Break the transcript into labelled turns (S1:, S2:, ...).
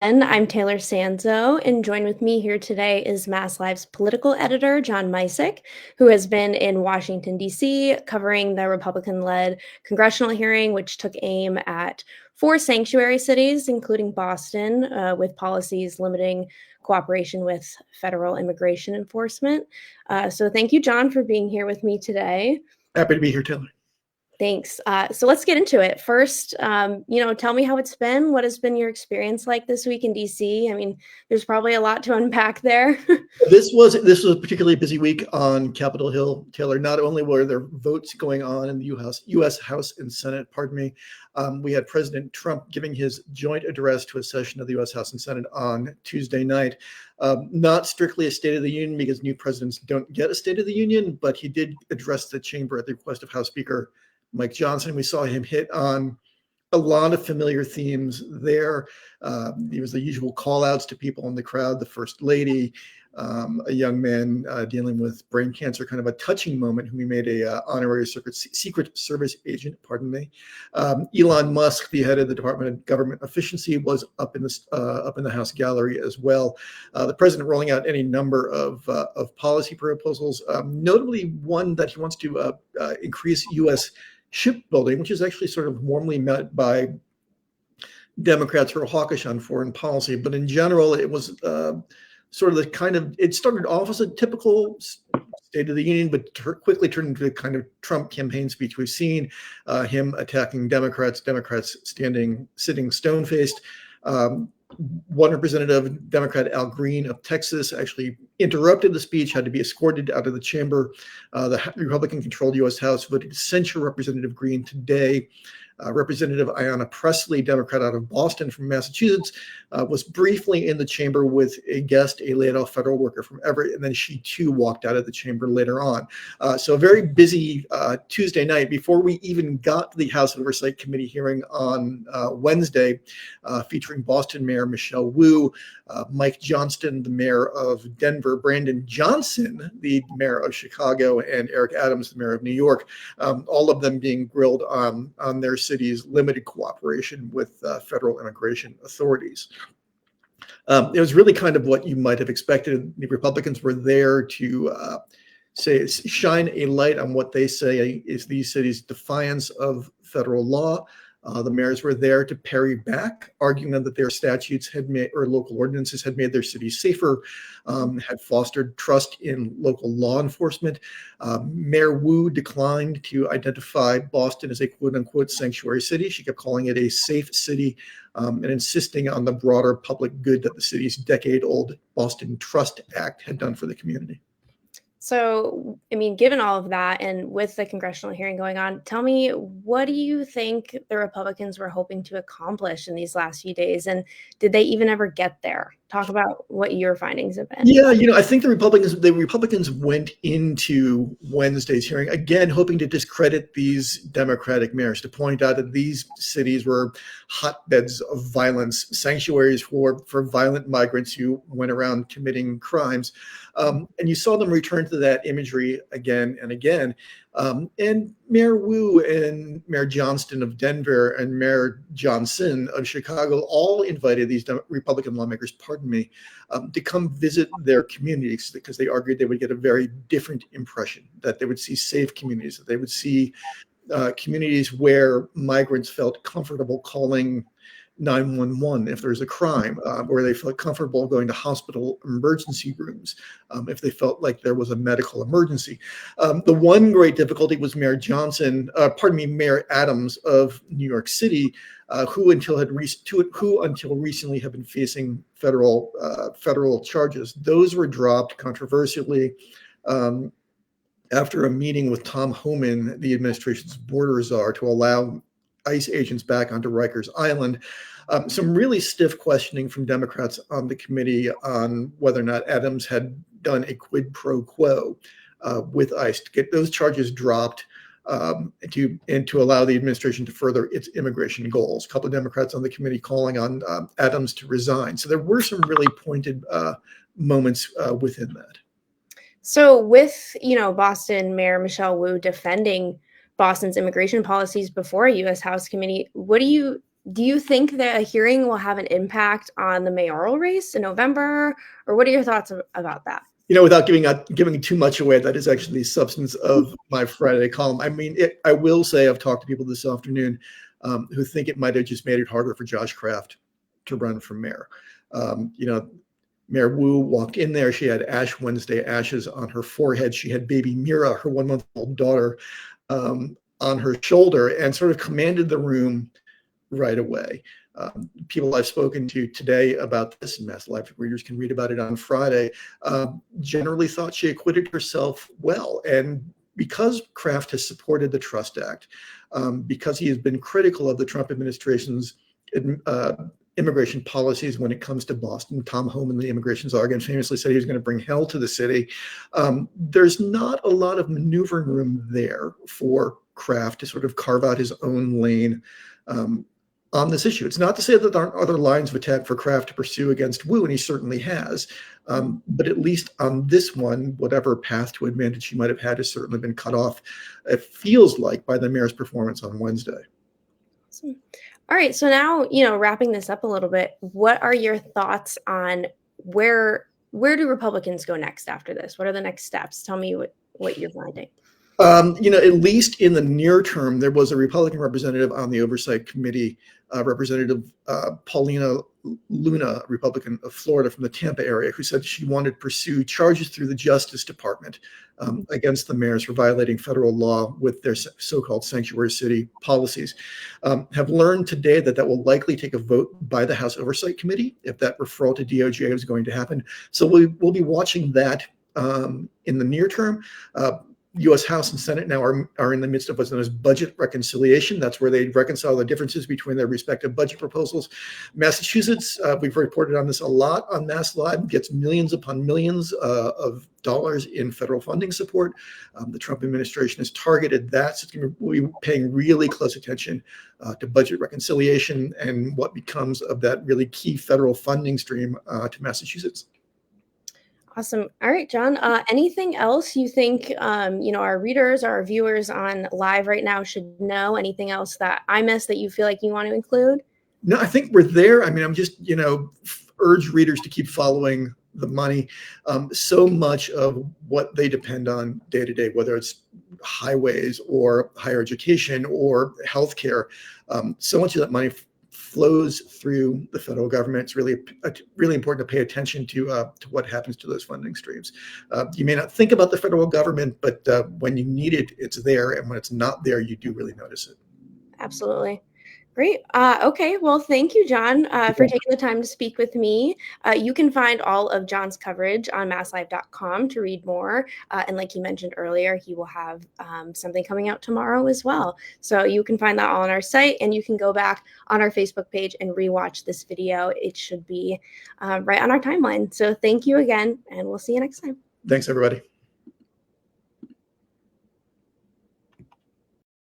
S1: And I'm Taylor Sanzo, and joined with me here today is MassLive's political editor, John Micek, who has been in Washington, D.C., covering the Republican-led congressional hearing, which took aim at 4 sanctuary cities, including Boston, with policies limiting cooperation with federal immigration enforcement. So thank you, John, for being here with me today.
S2: Happy to be here, Taylor.
S1: Thanks. So let's get into it. First, tell me how it's been. What has been your experience like this week in DC? I mean, there's probably a lot to unpack there.
S2: This was a particularly busy week on Capitol Hill, Taylor. Not only were there votes going on in the U.S. House and Senate, we had President Trump giving his joint address to a session of the U.S. House and Senate on Tuesday night. Not strictly a State of the Union, because new presidents don't get a State of the Union, but he did address the chamber at the request of House Speaker Mike Johnson. We saw him hit on a lot of familiar themes there. There was the usual call outs to people in the crowd, the First Lady, a young man dealing with brain cancer, kind of a touching moment, whom he made a honorary Secret Service agent, Elon Musk, the head of the Department of Government Efficiency, was up in the House gallery as well. The president rolling out any number of policy proposals, notably one that he wants to increase U.S. shipbuilding, which is actually sort of warmly met by Democrats who are hawkish on foreign policy. But in general, it was it started off as a typical State of the Union, but quickly turned into the kind of Trump campaign speech we've seen, him attacking Democrats sitting stone-faced. One representative, Democrat Al Green of Texas, actually interrupted the speech, had to be escorted out of the chamber. The Republican-controlled U.S. House voted to censure Representative Green today. Representative Ayanna Pressley, Democrat out of Boston from Massachusetts, was briefly in the chamber with a guest, a laid-off federal worker from Everett, and then she too walked out of the chamber later on. So a very busy Tuesday night before we even got to the House Oversight Committee hearing on Wednesday, featuring Boston Mayor Michelle Wu, Mike Johnston, the mayor of Denver, Brandon Johnson, the mayor of Chicago, and Eric Adams, the mayor of New York, all of them being grilled on their city's limited cooperation with federal immigration authorities. It was really kind of what you might have expected. The Republicans were there to shine a light on what they say is these cities' defiance of federal law. The mayors were there to parry back, arguing that their statutes or local ordinances had made their cities safer, had fostered trust in local law enforcement. Mayor Wu declined to identify Boston as a quote-unquote sanctuary city. She kept calling it a safe city, and insisting on the broader public good that the city's decade-old Boston Trust Act had done for the community.
S1: So, I mean, given all of that and with the congressional hearing going on, tell me, what do you think the Republicans were hoping to accomplish in these last few days? And did they even ever get there? Talk about what your findings have been.
S2: Yeah, I think the Republicans went into Wednesday's hearing again hoping to discredit these Democratic mayors, to point out that these cities were hotbeds of violence, sanctuaries for violent migrants who went around committing crimes. And you saw them return to that imagery again and again. And Mayor Wu and Mayor Johnston of Denver and Mayor Johnson of Chicago all invited these Republican lawmakers, to come visit their communities, because they argued they would get a very different impression, that they would see safe communities, that they would see communities where migrants felt comfortable calling 911 if there's a crime, where they felt comfortable going to hospital emergency rooms if they felt like there was a medical emergency. The one great difficulty was Mayor Adams of New York City, who until recently had been facing federal charges. Those were dropped controversially after a meeting with Tom Homan, the administration's border czar, to allow ICE agents back onto Rikers Island. Some really stiff questioning from Democrats on the committee on whether or not Adams had done a quid pro quo with ICE to get those charges dropped, and to allow the administration to further its immigration goals. A couple of Democrats on the committee calling on Adams to resign. So there were some really pointed moments within that.
S1: So with, Boston Mayor Michelle Wu defending Boston's immigration policies before a U.S. House committee, what do you Do you think that a hearing will have an impact on the mayoral race in November, or what are your thoughts about that?
S2: Without giving too much away, that is actually the substance of my Friday column. I mean, I will say I've talked to people this afternoon who think it might have just made it harder for Josh Kraft to run for mayor. Mayor Wu walked in there. She had Ash Wednesday ashes on her forehead. She had baby Mira, her 1-month-old daughter, on her shoulder, and sort of commanded the room right away. People I've spoken to today about this, and MassLive readers can read about it on Friday, generally thought she acquitted herself well. And because Kraft has supported the Trust Act, because he has been critical of the Trump administration's immigration policies when it comes to Boston. Tom Homan, the immigration czar, famously said he was going to bring hell to the city. There's not a lot of maneuvering room there for Kraft to sort of carve out his own lane on this issue. It's not to say that there aren't other lines of attack for Kraft to pursue against Wu, and he certainly has. But at least on this one, whatever path to advantage he might have had has certainly been cut off, it feels like, by the mayor's performance on Wednesday.
S1: Awesome. All right. So now, wrapping this up a little bit, what are your thoughts on where do Republicans go next after this? What are the next steps? Tell me what you're finding.
S2: At least in the near term, there was a Republican representative on the Oversight Committee, Representative Paulina Luna, Republican of Florida from the Tampa area, who said she wanted to pursue charges through the Justice Department against the mayors for violating federal law with their so-called sanctuary city policies. Have learned today that will likely take a vote by the House Oversight Committee if that referral to DOJ is going to happen. So we'll be watching that in the near term. U.S. House and Senate now are in the midst of what's known as budget reconciliation. That's where they reconcile the differences between their respective budget proposals. Massachusetts, we've reported on this a lot on MassLive, gets millions upon millions of dollars in federal funding support. The Trump administration has targeted that, so we'll be paying really close attention to budget reconciliation and what becomes of that really key federal funding stream to Massachusetts.
S1: Awesome. All right, John, anything else you think, our readers, our viewers on live right now should know? Anything else that I missed that you feel like you want to include?
S2: No, I think we're there. I mean, I'm just, urge readers to keep following the money. So much of what they depend on day to day, whether it's highways or higher education or healthcare, so much of that money flows through the federal government. It's really important to pay attention to what happens to those funding streams. You may not think about the federal government, but when you need it, it's there. And when it's not there, you do really notice it.
S1: Absolutely. Great. Okay. Well, thank you, John, for taking the time to speak with me. You can find all of John's coverage on MassLive.com to read more. And like you mentioned earlier, he will have something coming out tomorrow as well. So you can find that all on our site, and you can go back on our Facebook page and rewatch this video. It should be right on our timeline. So thank you again, and we'll see you next time.
S2: Thanks, everybody.